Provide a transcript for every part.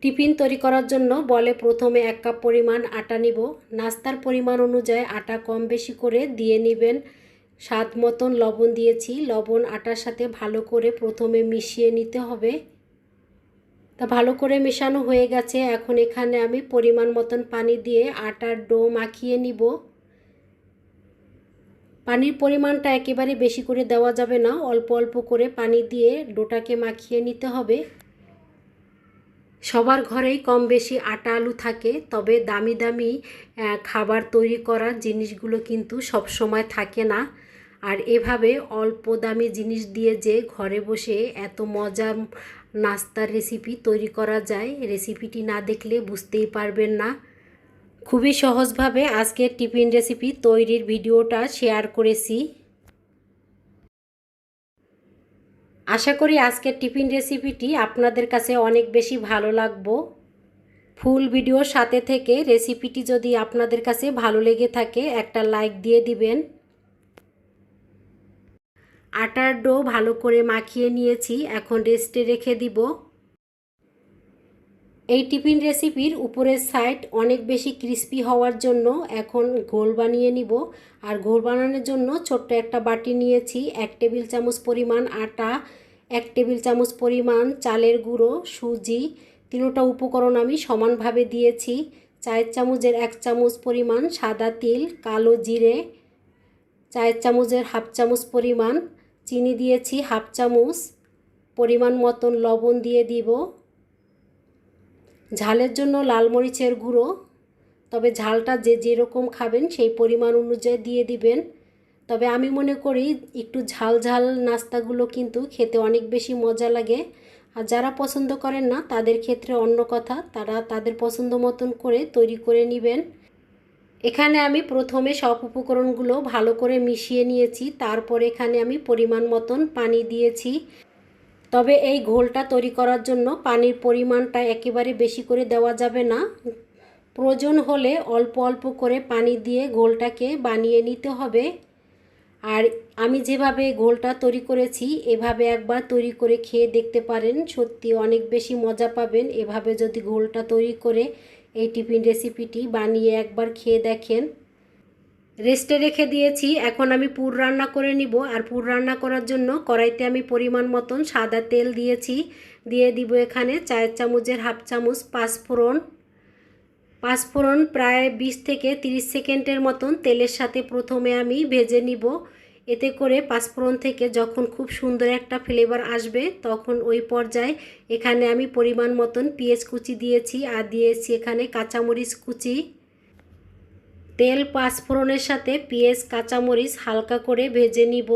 Tiffin তৈরি করার জন্য বলে প্রথমে 1 কাপ পরিমাণ আটা নিব। নাস্তার পরিমাণ অনুযায়ী আটা কম বেশি করে দিয়ে নেবেন। স্বাদ মতন লবণ দিয়েছি। লবণ আটার সাথে ভালো করে প্রথমে মিশিয়ে নিতে হবে। তা ভালো করে মেশানো হয়ে গেছে। এখন এখানে আমি পরিমাণ মতন পানি দিয়ে আটার ডো মাখিয়ে নিব। পানির পরিমাণটা একেবারে বেশি করে দেওয়া যাবে না, অল্প অল্প করে পানি দিয়ে ডোটাকে মাখিয়ে নিতে হবে। সবার ঘরেই কম বেশি আটা আলু থাকে, তবে দামি দামি খাবার তৈরি করার জিনিসগুলো কিন্তু সব সময় থাকে না। আর এভাবে অল্প দামি জিনিস দিয়ে যে ঘরে বসে এত মজার নাস্তার রেসিপি তৈরি করা যায়, রেসিপিটি না দেখলে বুঝতেই পারবেন না। খুবই সহজভাবে আজকের টিফিন রেসিপি তৈরির ভিডিওটা শেয়ার করেছি। আশা করি আজকের টিফিন রেসিপিটি আপনাদের কাছে অনেক বেশি ভালো লাগবে। ফুল ভিডিওর সাথে থেকে রেসিপিটি যদি আপনাদের কাছে ভালো লেগে থাকে একটা লাইক দিয়ে দিবেন। আটার ডো ভালো করে মাখিয়ে নিয়েছি, এখন রেস্টে রেখে দিব। এই টিফিন রেসিপির উপরের সাইড অনেক বেশি ক্রিস্পি হওয়ার জন্য এখন ঘোল বানিয়ে নিব। আর ঘোল বানানোর জন্য ছোট্ট একটা বাটি নিয়েছি। 1 টেবিল চামচ পরিমাণ আটা, 1 টেবিল চামচ পরিমাণ চালের গুঁড়ো, সুজি, তিনটা উপকরণ আমি সমানভাবে দিয়েছি। 4 চামচের 1 চামচ পরিমাণ সাদা তিল, কালো জিরে, 4 চামচের হাফ চামচ পরিমাণ চিনি দিয়েছি, হাফ চামচ পরিমাণ মতন লবণ দিয়ে দিব। ঝালের জন্য লাল মরিচের গুঁড়ো, তবে ঝালটা যে যেরকম খাবেন সেই পরিমাণ অনুযায়ী দিয়ে দিবেন। তবে আমি মনে করি একটু ঝাল ঝাল নাস্তাগুলো কিন্তু খেতে অনেক বেশি মজা লাগে। আর যারা পছন্দ করেন না তাদের ক্ষেত্রে অন্য কথা, তারা তাদের পছন্দ মতন করে তৈরি করে নেবেন। এখানে আমি প্রথমে সব উপকরণগুলো ভালো করে মিশিয়ে নিয়েছি, তারপর এখানে আমি পরিমাণ মতন পানি দিয়েছি। তবে এই ঘোলটা তৈরি করার জন্য পানির পরিমাণটা একেবারে বেশি করে দেওয়া যাবে না। প্রয়োজন হলে অল্প অল্প করে পানি দিয়ে ঘোলটাকে বানিয়ে নিতে হবে। আর আমি যেভাবে ঘোলটা তৈরি করেছি এভাবে একবার তৈরি করে খেয়ে দেখতে পারেন, সত্যি অনেক বেশি মজা পাবেন। এভাবে যদি ঘোলটা তৈরি করে এই টিফিন রেসিপিটি বানিয়ে একবার খেয়ে দেখেন। রেস্টে রেখে দিয়েছি, এখন আমি পুর রান্না করে নিব। আর পুর রান্না করার জন্য কড়াইতে আমি পরিমাণ মতন সাদা তেল দিয়েছি। দিয়ে দিব এখানে 4 চামচের হাফ চামচ পাঁচফোড়ন। পাঁচফোড়ন প্রায় 20 থেকে 30 সেকেন্ডের মতন তেলের সাথে প্রথমে আমি ভেজে নিব। এতে করে পাঁচফোড়ন থেকে যখন খুব সুন্দর একটা ফ্লেভার আসবে তখন ওই পর্যায়ে এখানে আমি পরিমাণ মতন পেঁয়াজ কুচি দিয়েছি আর দিয়েছি এখানে কাঁচামরিচ কুচি। তেল পাঁচফোড়নের সাথে পেঁয়াজ কাঁচামরিচ হালকা করে ভেজে নিব।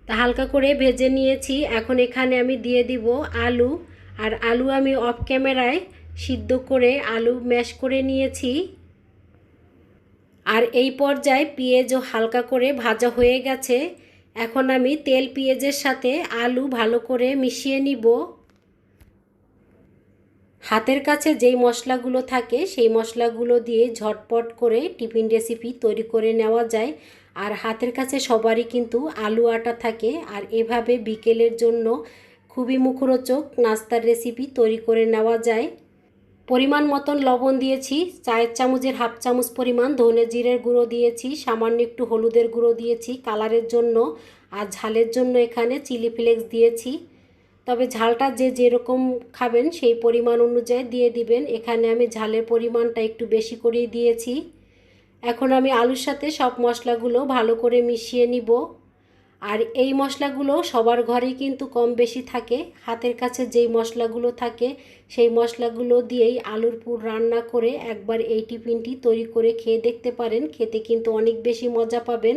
তা হালকা করে ভেজে নিয়েছি, এখন এখানে আমি দিয়ে দিব আলু। আর আলু আমি অফ ক্যামেরায় সিদ্ধ করে আলু ম্যাশ করে নিয়েছি। আর এই পর্যায়ে পেঁয়াজও হালকা করে ভাজা হয়ে গেছে। এখন আমি তেল পেঁয়াজের সাথে আলু ভালো করে মিশিয়ে নিব। হাতের কাছে যেই মশলাগুলো থাকে সেই মশলাগুলো দিয়ে ঝটপট করে টিফিন রেসিপি তৈরি করে নেওয়া যায়। আর হাতের কাছে সবারই কিন্তু আলু আটা থাকে। আর এভাবে বিকেলের জন্য খুবই মুখরোচক নাস্তার রেসিপি তৈরি করে নেওয়া যায়। পরিমাণ মতন লবণ দিয়েছি, 4 চামচের হাফ চামচ পরিমাণ ধনে জিরের গুঁড়ো দিয়েছি, সামান্য একটু হলুদের গুঁড়ো দিয়েছি কালারের জন্য। আর ঝালের জন্য এখানে চিলি ফ্লেক্স দিয়েছি। তবে ঝালটা যে যেরকম খাবেন সেই পরিমাণ অনুযায়ী দিয়ে দিবেন। এখানে আমি ঝালের পরিমাণটা একটু বেশি করেই দিয়েছি। এখন আমি আলুর সাথে সব মশলাগুলো ভালো করে মিশিয়ে নিব। আর এই মশলাগুলো সবার ঘরেই কিন্তু কম বেশি থাকে। হাতের কাছে যেই মশলাগুলো থাকে সেই মশলাগুলো দিয়েই আলুর পুর রান্না করে একবার এই টিফিনটি তৈরি করে খেয়ে দেখতে পারেন, খেতে কিন্তু অনেক বেশি মজা পাবেন।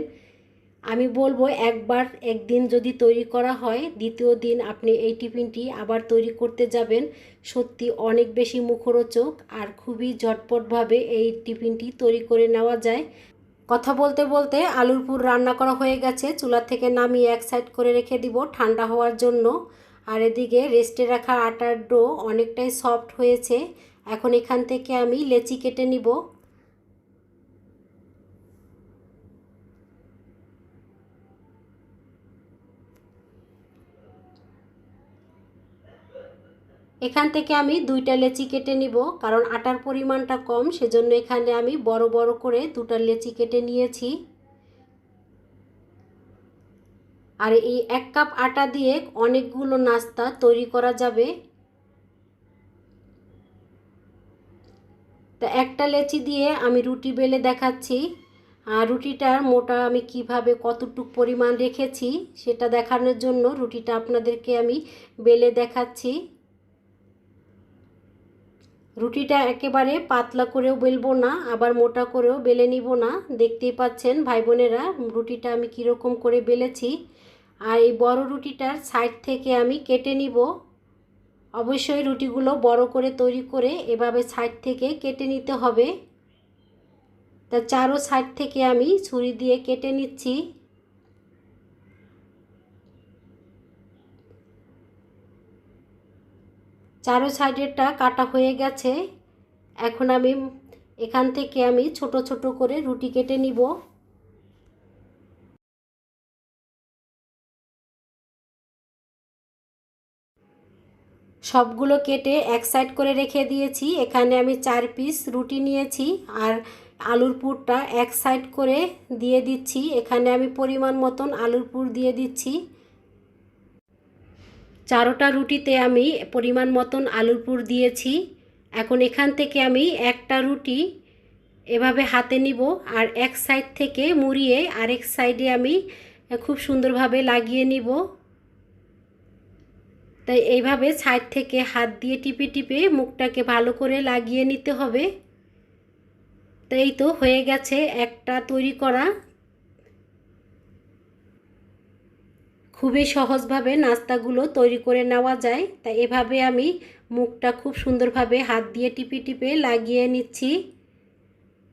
আমি বলবো একবার একদিন যদি তৈরি করা হয় দ্বিতীয় দিন আপনি এই টিফিনটি আবার তৈরি করতে যাবেন। সত্যি অনেক বেশি মুখরোচক আর খুবই ঝটপটভাবে এই টিফিনটি তৈরি করে নেওয়া যায়। কথা বলতে বলতে আলুর পুর রান্না করা হয়ে গেছে, চুলা থেকে নামিয়ে এক সাইড করে রেখে দিব ঠান্ডা হওয়ার জন্য। আর এদিকে রেস্টে রাখা আটার ডো অনেকটাই সফট হয়েছে। এখন এখান থেকে আমি লেচি কেটে নিব। এখান থেকে আমি 2টা লেচি কেটে নিব, কারণ আটার পরিমাণটা কম, সেজন্য এখানে আমি বড় বড় করে 2টা লেচি কেটে নিয়েছি। আর এই 1 কাপ আটা দিয়ে অনেকগুলো নাস্তা তৈরি করা যাবে। তো একটা লেচি দিয়ে আমি রুটি বেলে দেখাচ্ছি। আর রুটিটার মোটা আমি কিভাবে কতটুকু পরিমাণ রেখেছি সেটা দেখানোর জন্য রুটিটা আপনাদেরকে আমি বেলে দেখাচ্ছি। রুটিটা একেবারে পাতলা করেও বেলবো না, আবার মোটা করেও বেলে নিব না। দেখতেই পাচ্ছেন ভাই বোনেরা রুটিটা আমি কীরকম করে বেলেছি। আর এই বড় রুটিটার সাইড থেকে আমি কেটে নিব। অবশ্যই রুটিগুলো বড় করে তৈরি করে এভাবে সাইড থেকে কেটে নিতে হবে। তা চারো সাইড থেকে আমি ছুরি দিয়ে কেটে নিচ্ছি। চারো সাইডেরটা কাটা হয়ে গেছে। এখন আমি এখান থেকে আমি ছোট ছোট করে রুটি কেটে নিব। সবগুলো কেটে এক সাইড করে রেখে দিয়েছি। এখানে আমি 4 পিস রুটি নিয়েছি আর আলুর পুরটা এক সাইড করে দিয়ে দিচ্ছি। এখানে আমি পরিমাণ মতন আলুর পুর দিয়ে দিচ্ছি। চারোটা রুটিতে আমি পরিমাণ মতন আলুর পুর দিয়েছি। এখন এখান থেকে আমি একটা রুটি এভাবে হাতে নিব আর এক সাইড থেকে মুড়িয়ে আরেক সাইডে আমি খুব সুন্দরভাবে লাগিয়ে নিব। তাই এইভাবে সাইড থেকে হাত দিয়ে টিপে টিপে মুখটাকে ভালো করে লাগিয়ে নিতে হবে। তো এই তো হয়ে গেছে একটা তৈরি করা। খুবই সহজভাবে নাস্তাগুলো তৈরি করে নেওয়া যায়। তাই এভাবে আমি মুখটা খুব সুন্দরভাবে হাত দিয়ে টিপে টিপে লাগিয়ে নিচ্ছি।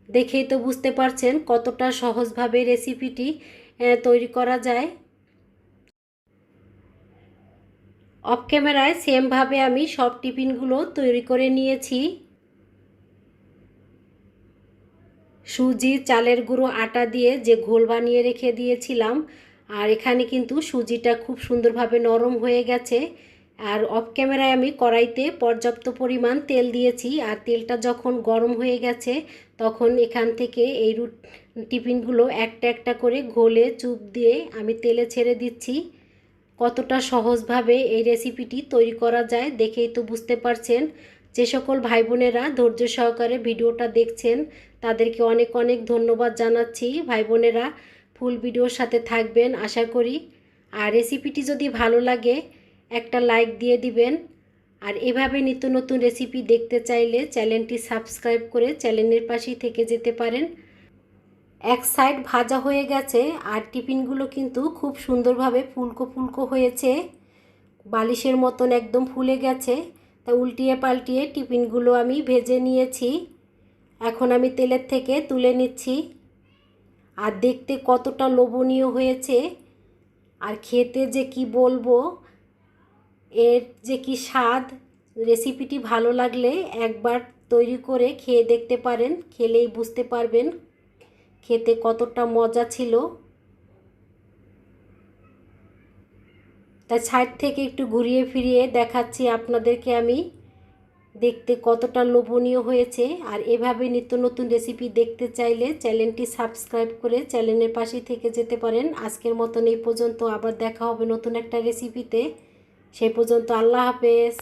দেখেই তো বুঝতে পারছেন কতটা সহজভাবে রেসিপিটি তৈরি করা যায়। অফ ক্যামেরায় সেমভাবে আমি সব টিফিনগুলো তৈরি করে নিয়েছি। সুজি, চালের গুঁড়ো, আটা দিয়ে যে ঘোল বানিয়ে রেখে দিয়েছিলাম, আর এখানে কিন্তু সুজিটা খুব সুন্দরভাবে নরম হয়ে গেছে। আর অফ ক্যামেরায় আমি কড়াইতে পর্যাপ্ত পরিমাণ তেল দিয়েছি, আর তেলটা যখন গরম হয়ে গেছে তখন এখান থেকে এই টিফিনগুলো একটা একটা করে ঘোলে চুপ দিয়ে আমি তেলে ছেড়ে দিচ্ছি। কতটা সহজভাবে এই রেসিপিটি তৈরি করা যায় দেখেই তো বুঝতে পারছেন। যে সকল ভাই বোনেরা ধৈর্য সহকারে ভিডিওটা দেখছেন তাদেরকে অনেক অনেক ধন্যবাদ জানাচ্ছি। ভাই বোনেরা ফুল ভিডিওর সাথে থাকবেন আশা করি। আর রেসিপিটি যদি ভালো লাগে একটা লাইক দিয়ে দিবেন। আর এভাবে নিত্য নতুন রেসিপি দেখতে চাইলে চ্যানেলটি সাবস্ক্রাইব করে চ্যানেলের পাশেই থেকে যেতে পারেন। এক সাইড ভাজা হয়ে গেছে আর টিফিনগুলো কিন্তু খুব সুন্দরভাবে ফুলকো ফুলকো হয়েছে, বালিশের মতন একদম ফুলে গেছে। তা উল্টিয়ে পাল্টিয়ে টিফিনগুলো আমি ভেজে নিয়েছি। এখন আমি তেলের থেকে তুলে নিচ্ছি। আর দেখতে কতটা লোভনীয় হয়েছে, আর খেতে যে কি বলবো, এর যে কি স্বাদ। রেসিপিটি ভালো লাগলে একবার তৈরি করে খেয়ে দেখতে পারেন, খেলেই বুঝতে পারবেন খেতে কতটা মজা ছিল। তাই সাইড থেকে একটু ঘুরিয়ে ফিরিয়ে দেখাচ্ছি আপনাদেরকে আমি দেখতে কতটা লোভনীয় হয়েছে। আর এভাবে নিত্য নতুন রেসিপি দেখতে চাইলে চ্যানেলটি সাবস্ক্রাইব করে চ্যানেলের পাশে থেকে যেতে পারেন। আজকের মতন এই পর্যন্ত, আবার দেখা হবে নতুন একটা রেসিপিতে। সেই পর্যন্ত আল্লাহ হাফেজ।